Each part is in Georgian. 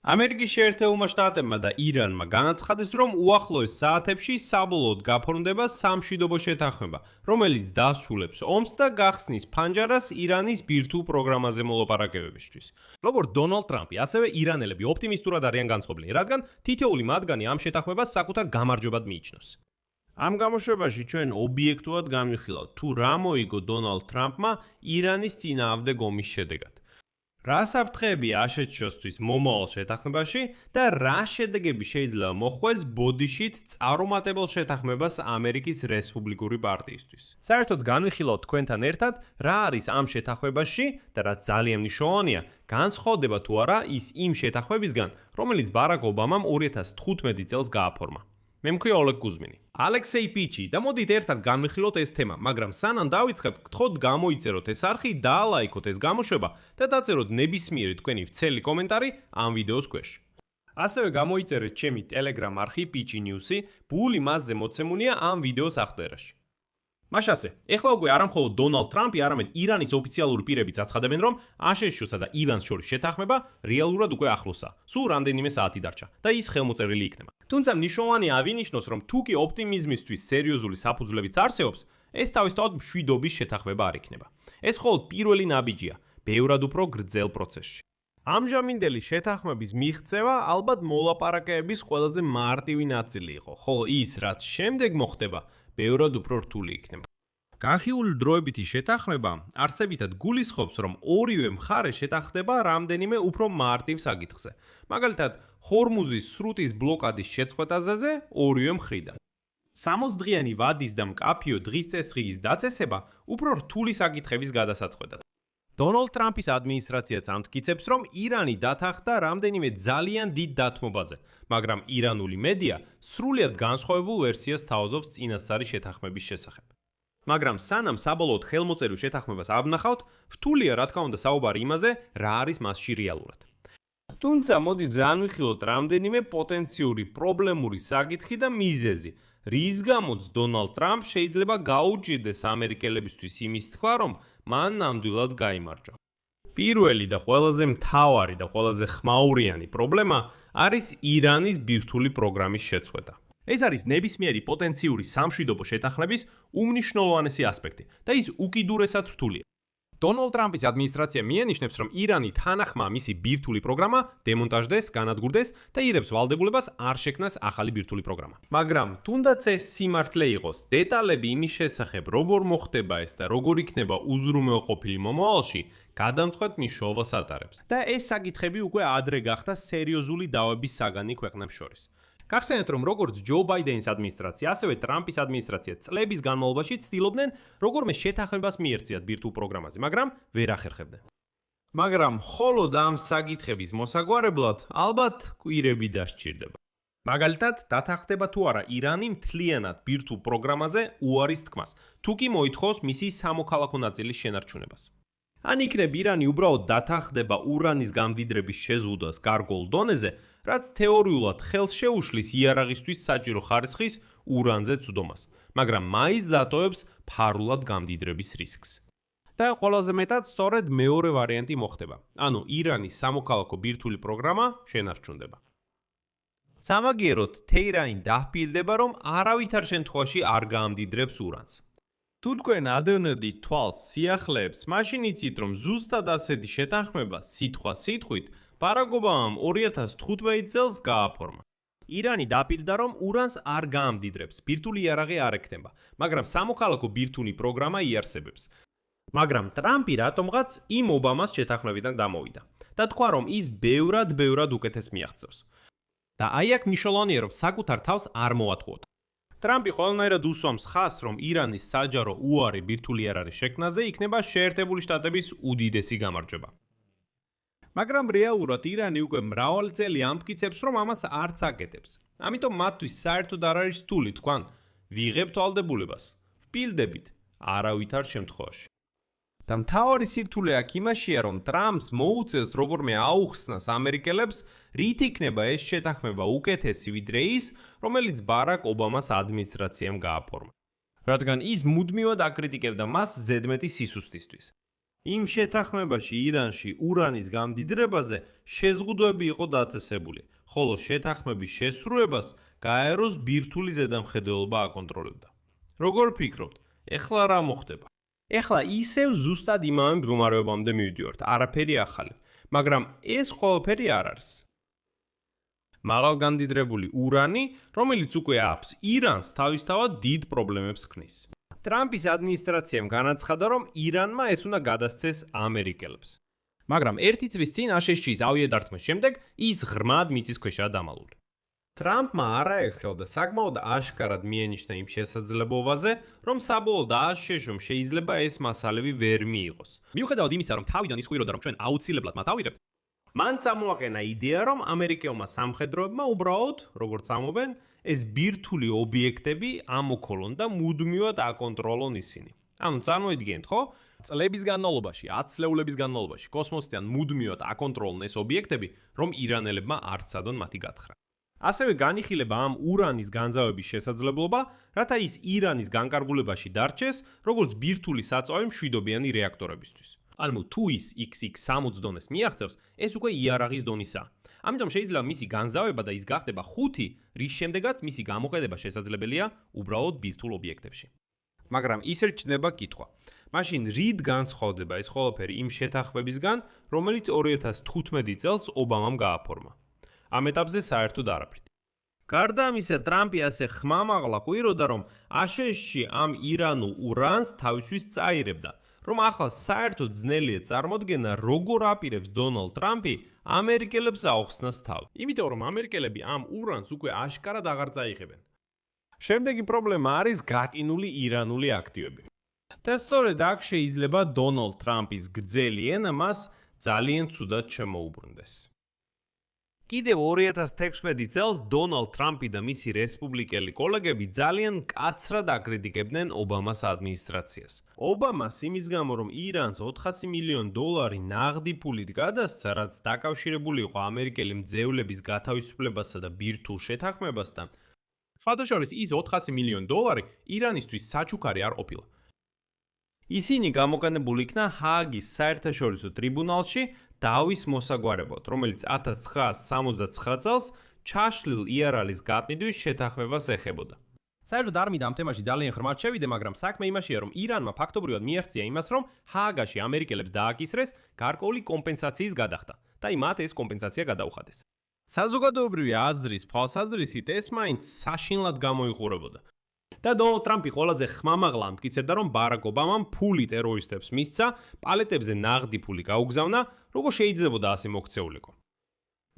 ამერიკის შეერთებულმა შტატებმა და ირანმა განაცხადეს, რომ უახლოეს საათებში საბოლოოდ გაფორმდება სამშვიდობო შეთანხმება, რომელიც დასრულებს ომს და გახსნის ფანჯარას ირანის ბირთვულ პროგრამაზე მოლაპარაკებებისთვის. როგორც დონალდ ტრამპი, ასევე ირანელები ოპტიმისტურად არიან განწყობილნი, რადგან თითოეული მათგანი ამ შეთანხმებას საკუთარ გამარჯვებად მიიჩნევს. ამ გამოშვებაში ჩვენ ობიექტურად განვიხილავთ, თუ რა მოიგო დონალდ ტრამპმა ირანის წინააღმდეგ ომის შედეგად. რა საფრთხეები აშეჩოსთვის მომავალ შეთანხმებაში და რა შედეგები შეიძლება მოხვდეს ბოდიშით წარუმატებელ შეთანხმებას ამერიკის რესპუბლიკური პარტიისთვის. საერთოდ განვიხილავთ თქვენთან ერთად, რა არის ამ შეთანხმებაში და რაც ძალიან მნიშვნელოვანია, განსხვავდება თუ არა ის იმ შეთანხმებისგან, რომელიც ბარაკ ობამამ 2015 წელს გააფორმა. მე მქვია ოლეგ კუზმინი. ალექსეი პიჩი და მოდით ერთად განვიხილოთ ეს თემა, მაგრამ სანამ დავიწყებთ, გთხოვთ გამოიწეროთ ეს არხი, დაალაიქოთ ეს გამოშვება და დაწეროთ ნებისმიერი თქვენი ვრცელი კომენტარი ამ ვიდეოს ქვეშ. ასევე გამოიწერეთ ჩემი Telegram არხი Pichi News-ი, ბული მასზე მოცემულია ამ ვიდეოს აღწერაში. მაშასე, ეხლა უკვე არა მხოლოდ დონალდ ტრამპი, არამედ ირანის ოფიციალური პირებიც აცხადებენ, რომ აშშ-სა და ირანს შორის შეთანხმება რეალურად უკვე ახლოსაა. სულ რამდენიმე საათი დარჩა და ის ხელმოწერილი იქნება. თუმცა მნიშვნელოვანია აღინიშნოს, რომ თუ კი ოპტიმიზმისთვის სერიოზული საფუძვლებიც არსებობს, ეს თავისთავად მშვიდობის შეთანხმება არ იქნება. ეს მხოლოდ პირველი ნაბიჯია, ბევრად უფრო გრძელ პროცესში. ამჟამინდელი შეთანხმების მიღწევა ალბათ მოლაპარაკებების ყველაზე მარტივი ნაწილი იყო, ხოლო ის, რაც შემდეგ მოხდება, ბევრად უფრო რთული იქნება. განხილული დროებითი შეთანხმება არსებითად გულისხმობს, რომ ორივე მხარე შეთანხმდება რამდენიმე უფრო მარტივ საკითხზე. მაგალითად, ჰორმუზის სრუტის ბლოკადის შეწყვეტაზე ორივე მხრიდან. 60 დღიანი ვადის და მკაფიო დღისწესრიგის დაწესება უფრო რთული საკითხების გადასაწყვეტად. დონალდ ტრამპის ადმინისტრაციაც ამტკიცებს, რომ ირანი დათანხმდა რამდენიმე ძალიან დიდ დათმობაზე, მაგრამ ირანული მედია სრულიად განსხვავებულ ვერსიას თავაზობს წინასწარი შეთანხმების შესახებ. მაგრამ სანამ საბოლოოდ ხელმოწერილ შეთანხმებას ავნახავთ, რთულია რა თქმა უნდა საუბარი იმაზე, რა არის მასში რეალურად. თუმცა მოდით განვიხილოთ რამდენიმე პოტენციური პრობლემური საკითხი და მიზეზი, რის გამოც დონალდ ტრამპს შეიძლება გაუჭირდეს ამერიკელებისთვის იმის თქვა, რომ მან ნამდვილად გაიმარჯვა. პირველი და ყველაზე მთავარი და ყველაზე ხმაურიანი პრობლემა არის ირანის ბირთვული პროგრამის შეწყვეტა. ეს არის ნებისმიერი პოტენციური სამშვიდობო შეთანხმების უმნიშვნელოვანესი ასპექტი და ის უკიდურესად რთულია. დონალდ ტრამპის ადმინისტრაცია მიანიშნებს, რომ ირანი თანახმა მისი ბირთვული პროგრამა დემონტაჟდეს, განადგურდეს და ირებს ვალდებულებას არ შექმნას ახალი ბირთვული პროგრამა. მაგრამ თუნდაც ეს სიმართლე იყოს, დეტალები იმის შესახებ, როგორ მოხდება ეს და როგორ იქნება უზრუნველყოფილი მომავალში, გადამწყვეტ მნიშვნელობას ატარებს. და ეს საკითხები უკვე ადრე გახდა სერიოზული დავების საგანი ქვეყნებს შორის. გახსენეთ, რომ როგორც ჯო ბაიდენის ადმინისტრაცია, ასევე ტრამპის ადმინისტრაცია წლების განმავლობაში ცდილობდნენ როგორმე შეთანხმებას მიერწიათ ბირთვულ პროგრამაზე, მაგრამ ვერ ახერხებდნენ. მაგრამ მხოლოდ ამ საკითხების მოსაგვარებლად ალბათ კვირები დასჭირდება. მაგალითად, დათანხმდება თუ არა ირანი მთლიანად ბირთვულ პროგრამაზე უარის თქმას, თუ კი მოითხოვს მისი სამოქალაქო ნაწილის შენარჩუნებას. ან იქნებ ირანი უბრალოდ დათანხმდება ურანის გამდიდრების შეზღუდვას გარკვეულ დონეზე, რაც თეორიულად ხელს შეუშლის იარაღისთვის საჭირო ხარისხის ურანზე წვდომას, მაგრამ მაინც დატოვებს ფარულად გამდიდრების რისკს. და ყველაზე მეტად სწორედ მეორე ვარიანტი მოხდება, ანუ ირანის სამოქალაქო ბირთვული პროგრამა შენარჩუნდება. სამაგიეროდ თეირანი დაჰპილდება, რომ არავითარ შემთხვევაში არ გაამდიდრებს ურანს. თუ თქვენ ადევნებდით თვალს სიახლეებს, მაშინ იცით, რომ ზუსტად ასეთი შეთანხმება სიტყვა სიტყვით ბარაკ ობამამ 2015 წელს გააფორმა. ირანი დაპირდა, რომ ურანს არ გაამდიდრებს, ბირთვული იარაღი არ ექნება, მაგრამ სამოქალაქო ბირთვული პროგრამა იარსებებს. მაგრამ ტრამპი რატომღაც იმ ობამას შეთანხმებიდან დამოვიდა და თქვა, რომ ის ბევრად უკეთეს მიაღწევს. და აი აქ მნიშვნელოვანია, რომ საკუთარ თავს არ მოათხოვოთ. ტრამპი ყველანაირად უსვამს ხაზს, რომ ირანის საჯარო უარი ბირთვული იარაღის შექმნაზე იქნება შეერთებული შტატების უდიდესი გამარჯვება. მაგრამ რეალურად ირანი უკვე მრავალი წელი ამტკიცებს, რომ ამას არც აკეთებს. ამიტომ მათთვის საერთოდ არ არის რთული თქვან, ვიღებთ ვალდებულებას, ვპილდებით არავითარ შემთხვევაში. და მთავარი სირთულე აქ იმაშია, რომ ტრამპს მოუწევს როგორმე აუხსნას ამერიკელებს, რით იქნება ეს შეთანხმება უკეთესი ვიდრე ის, რომელიც ბარაკ ობამას ადმინისტრაციამ გააფორმა. რადგან ის მუდმივად აკრიტიკებდა მას ზედმეტი სისუსტისთვის. იმ შეთანხმებაში ირანში ურანის გამდიდრებაზე შეზღუდვები იყო დაწესებული, ხოლო შეთანხმების შესრულებას გაეროს ბირთვული ზედამხედველობა აკონტროლებდა. როგორ ფიქრობთ, ეხლა რა მოხდება? ეხლა ისევ ზუსტად იმავე მდგომარეობამდე მივიდივართ, არაფერი ახალი, მაგრამ ეს ყველაფერი არ არის. მაღალგამდიდრებული ურანი, რომელიც უკვე აქვს ირანს თავისთავად დიდ პრობლემებს ქმნის. ტრამპის ადმინისტრაციამ განაცხადა, რომ ირანმა ეს უნდა გადასცეს ამერიკელებს. მაგრამ ერთი წლის წინ აშშ-ის ავიადართმის შემდეგ ის ღრმად მიწისქვეშაა დამალული. ტრამპმა არაერთხელ და საკმაოდ აშკარად მიანიშნა იმ შესაძლებლობაზე, რომ საბოლოოდ აშშ-ს შეიძლება ეს მასალები ვერ მიიღოს. მიუხედავად იმისა, რომ თავიდან ისხვიროდა, რომ ჩვენ აუცილებლად მათ ავიღებთ, მან წამოაყენა იდეა, რომ ამერიკელმა სამხედროებმა უბრალოდ, როგორც ამობენ, ეს ბირთვული ობიექტები ამოქოლონ და მუდმივად აკონტროლონ ისინი. ანუ წარმოიდგინეთ, ხო? წლების განმავლობაში, 10 წლეულების განმავლობაში კოსმოსიდან მუდმივად აკონტროლონ ეს ობიექტები, რომ ირანელებმა არ ცადონ მათი გათხრა. ასევე განიხილება ამ ურანის განზავების შესაძლებლობა, რათა ის ირანის განკარგულებაში დარჩეს, როგორც ბირთვული საწვავი მშვიდობიანი რეაქტორებისთვის. ანუ თუ ის XX60 დონეს მიაღწევს, ეს უკვე იარაღის დონისაა. ამიტომ შეიძლება მისი განზავება და ის გახდება 5, რის შემდეგაც მისი გამოყენება შესაძლებელია უბრალოდ ბირთვულ ობიექტებში. მაგრამ ისე რჩება კითხვა. მაშინ რით განსხვავდება ეს ყველაფერი იმ შეთანხმებისგან, რომელიც 2015 წელს ობამამ გააფორმა? ამ ეტაპზე საერთოდ არაფრით. გარდა ამისა, ტრამპი ასე ხმამაღლა ყვიროდა, რომ აშშ-ში ამ ირანულ ურანს თავისთვის წაირებდა, რომ ახლა საერთოდ ძნელია წარმოდგენა, როგორ აპირებს დონალდ ტრამპი ამერიკელებს აუხსნას თავი. იმიტომ რომ ამერიკელები ამ ურანს უკვე აშკარად აღარ წაიღებენ. შემდეგი პრობლემა არის გატინული ირანული აქტივები. და სწორედ აქ შეიძლება დონალდ ტრამპის გრძელი ენა მას ძალიან ცუდად შემოუბრუნდეს. კიდევ 2016 წელს დონალდ ტრამპი და მისი რესპუბლიკელი კოლეგები ძალიან მკაცრად აკრიტიკებდნენ ობამას ადმინისტრაციას. ობამას იმის გამო, რომ ირანს $400 მილიონი ნაღდი ფულით გადასცა, რაც დაკავშირებული იყო ამერიკელი მძევლების გათავისუფლებასა და ბირთვულ შეთანხმებასთან, ფათაშორის ის $400 მილიონი ირანისთვის საჩუქარი არ ყოფილა. ისინი გამოყენებული იქნა ჰააგის საერთაშორისო ტრიბუნალში დავის მოსაგვარებლად, რომელიც 1969 წელს ჩაშლილ იარაღის გატნიდვის შეთანხმებას ეხებოდა. საერთოდ არმიდა ამ თემაში ძალიან ღრმად შევიდე, მაგრამ საქმე იმაშია, რომ ირანმა ფაქტობრივად მიაღწია იმას, რომ ჰააგაში ამერიკელებს დააკისრეს გარკვეული კომპენსაციის გადახდა და მათ ეს კომპენსაცია გადაუხადეს. საზოგადოებრივი აზრის თვალსაზრისით ეს მაინც საშინლად გამოიყურებოდა. და დონალდ ტრამპი ყველაზე ხმამაღლა ამტკიცებდა, რომ ბარაკ ობამამ ფული ტერორისტებს მისცა, პალეტებზე ნაღდი ფული გაუგზავნა, როგორ შეიძლებოდა ასე მოქცეულიყო.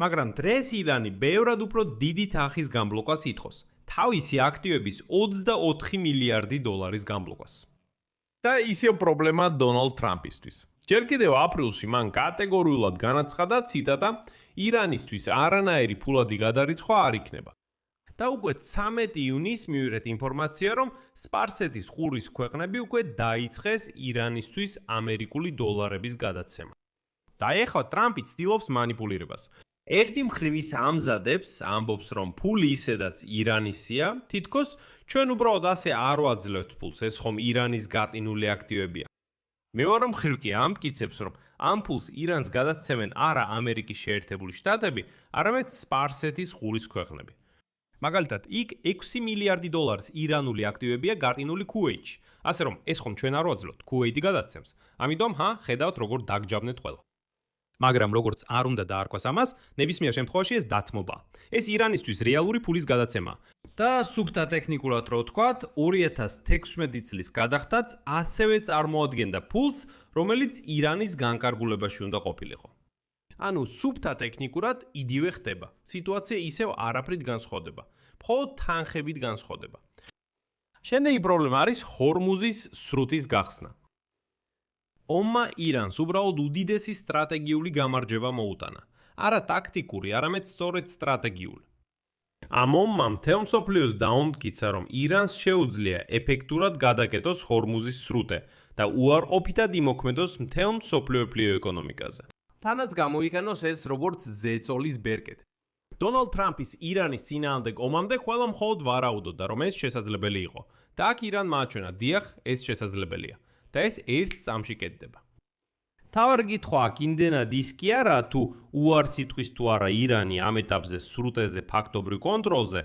მაგრამ დღეს ირანი ბევრად უფრო დიდი თანხის გამბლოკას ითხოვს, თავისი აქტივების $24 მილიარდი გამბლოკას. და ისევ პრობლემა დონალდ ტრამპისთვის. ჯერ კიდევ აპრილში მან კატეგორიულად განაცხადა, ციტატა, ირანისთვის არანაირი ფულადი გადარიცხვა არ იქნება. და უკვე 13 იუნის მივიღეთ ინფორმაცია, რომ სპარსეთის ყურის ქვეყნები უკვე დაიწყეს ირანისთვის ამერიკული დოლარების გადაცემა. და ეხლა ტრამპი ცდილობს манипуლირებას. ერთი მხრივ ის ამზადებს, ამბობს, რომ ფული ისედაც ირანისია, თითქოს ჩვენ უბრალოდ ასე არ ვაძლევთ ფულს, ეს ხომ ირანის გატინული აქტივებია. მეორე მხრივ კი ამტკიცებს, რომ ამ ფულს ირანს გადასცემენ არა ამერიკის შეერთებული შტატები, არამედ სპარსეთის ყურის ქვეყნები. მაგალითად, იქ $6 მილიარდი ირანული აქტივებია გატინული ქუვეითში. ასე რომ, ეს ხომ ჩვენ არ ვაძლევთ, ქუვეითი გადასცემს. ამიტომ, ხედავთ როგორ დაგჯავნეთ ყველა. მაგრამ როგორც არ უნდა დაარქვას ამას, ნებისმიერ შემთხვევაში ეს დათმობა. ეს ირანისთვის რეალური ფულის გადაცემაა. და სუფთა ტექნიკურად რო ვთქვათ, 2016 წლის გადახდაც ასევე წარმოადგენდა ფულს, რომელიც ირანის განკარგულებაში უნდა ყოფილიყო. ანუ სუფთა ტექნიკურად იდივე ხდება. სიტუაცია ისევ არაფრით განსხვავდება. მხოლოდ თანხებით განსხვავდება. შემდეგი პრობლემა არის ჰორმუზის სრუტის გახსნა. ომმა ირანს უბრალოდ უდიდესი სტრატეგიული გამარჯვება მოუტანა. არა ტაქტიკური, არამედ სწორედ სტრატეგიული. ამ ომმა მთელ მსოფლიოს დაუმტკიცა, რომ ირანს შეუძლია ეფექტურად გადაკეტოს ჰორმუზის სრუტე და უარყოფითად იმოქმედოს მთელ მსოფლიო ეკონომიკაზე. თანაც გამოიყენოს ეს როგორც ზეწოლის ბერკეტი. დონალდ ტრამპის ირანის წინააღმდეგ ომამდე ყველა მხოლოდ ვარაუდობდა, რომ ეს შესაძლებელი იყო. და აქ ირანმა აჩვენა, დიახ, ეს შესაძლებელია. და ეს ერთ წამში კეთდება. თავარ კითხვა აქ იმდენად ის კი არა თუ უარს იტყვის თუ არა ირანი ამ ეტაპზე სრუტეზე ფაქტობრივ კონტროლზე.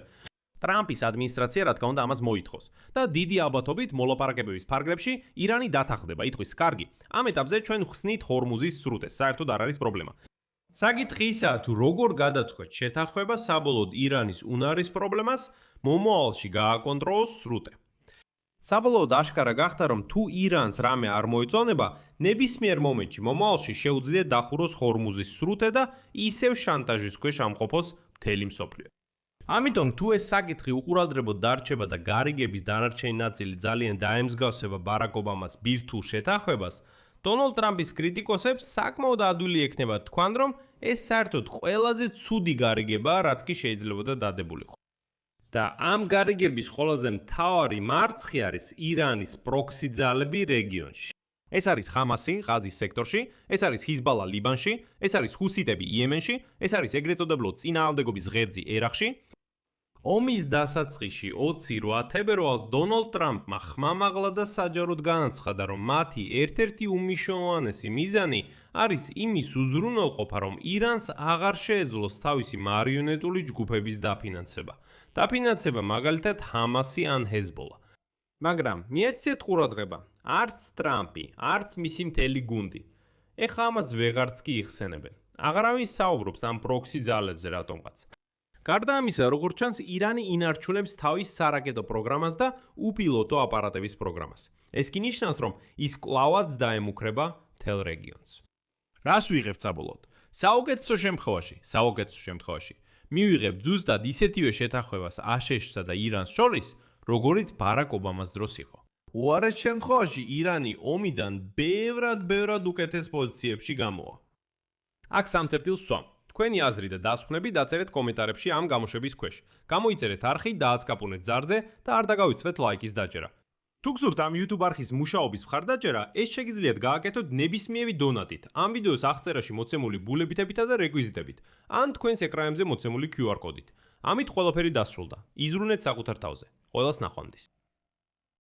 ტრამპის ადმინისტრაცია რა თქმა უნდა ამას მოითხოვს და დიდი ალბათობით მოლაპარაკებების ფარგლებში ირანი დათანხმდება. იტყვის კარგი, ამ ეტაპზე ჩვენ ხსნით ჰორმუზის სრუტეს, საერთოდ არ არის პრობლემა. საკითხი ისაა თუ როგორ გადაწყვეტ შეთანხმება საბოლოოდ ირანის უნარის პრობლემას მომავალში გააკონტროლოს სრუტე. საბოლოოდ აშკარა გახდა რომ თუ ირანს რამე არ მოეწონება, ნებისმიერ მომენტში მომავალში შეუძლია დახუროს ჰორმუზის სრუტე და ისევ შანტაჟის ქვეშ ამყოფოს მთელი მსოფლიო. ამიტომ თუ ეს საკითხი უყურადღებოდ დარჩება და გარიგების დანარჩენი ნაწილი ძალიან დაემსგავსება ბარაკ ობამას ბირთვულ შეთანხმებას, დონალდ ტრამპის კრიტიკოსებს საკმაოდ ადვილი ექნება თქვან, რომ ეს საერთოდ ყველაზე ცუდი გარიგებაა, რაც კი შეიძლებოდა დადებულიყო. და ამ გარიგების ყველაზე მთავარი მარცხი არის ირანის პროქსი ძალები რეგიონში. ეს არის ხამასი ღაზის სექტორში, ეს არის ჰიზბალა ლიბანში, ეს არის ჰუსიტები იემენში, ეს არის ეგრეთ წოდებული წინააღმდეგობის ღერძი ერაყში. ომის დასაწყისში 28 თებერვალს დონალდ ტრამპმა ხმამაღლა და საჯაროდ განაცხადა, რომ მათი ერთ-ერთი უმნიშვნელოვანესი მიზანი არის იმის უზრუნველყოფა, რომ ირანს აღარ შეეძლოს თავისი მარიონეტული ჯგუფების დაფინანსება. დაფინანსება მაგალითად ჰამასი ან ჰეზბოლა. მაგრამ მიეცეთ ყურადღება, არც ტრამპი, არც მისი მთელი გუნდი. ეხლა ამას ვეღარც კი იხსენებენ. აღარავინ საუბრობს ამ პროქსი ძალებზე რატომღაც. გარდა ამისა, როგორც ჩანს, ირანი ინარჩუნებს თავის სარაკეტო პროგრამას და უპილოტო აპარატების პროგრამას. ეს კი ნიშნავს, რომ ის კვლავაც დაემუქრება მთელ რეგიონს. რას ვიღებთ საბოლოოდ? საუკეთესო შემთხვევაში მივიღებთ ზუსტად ისეთივე შეთანხმებას აშშ-სა და ირანს შორის, როგორიც ბარაკ ობამას დროს იყო. უარეს შემთხვევაში ირანი ომიდან ბევრად უკეთეს პოზიციებში გამოვა. აქ სამწერტილს ვსვამ. თქვენი აზრი და დასკვნები დაწერეთ კომენტარებში ამ გამოშვების ქვეშ. გამოიწერეთ არხი, დააცკაპუნეთ ზარზე და არ დაგავიწყდეთ ლაიკის დაჭერა. თუ გსურთ ამ YouTube არხის მუშაობის მხარდაჭერა, ეს შეგიძლიათ გააკეთოთ ნებისმიერი დონატით, ამ ვიდეოს აღწერაში მოცემული ბულებითა და რეკვიზიტებით, ან თქვენს ეკრანებზე მოცემული QR კოდით. ამით ყველაფერი დასრულდა. იზრუნეთ საკუთარ თავზე. ყველას ნახვამდის.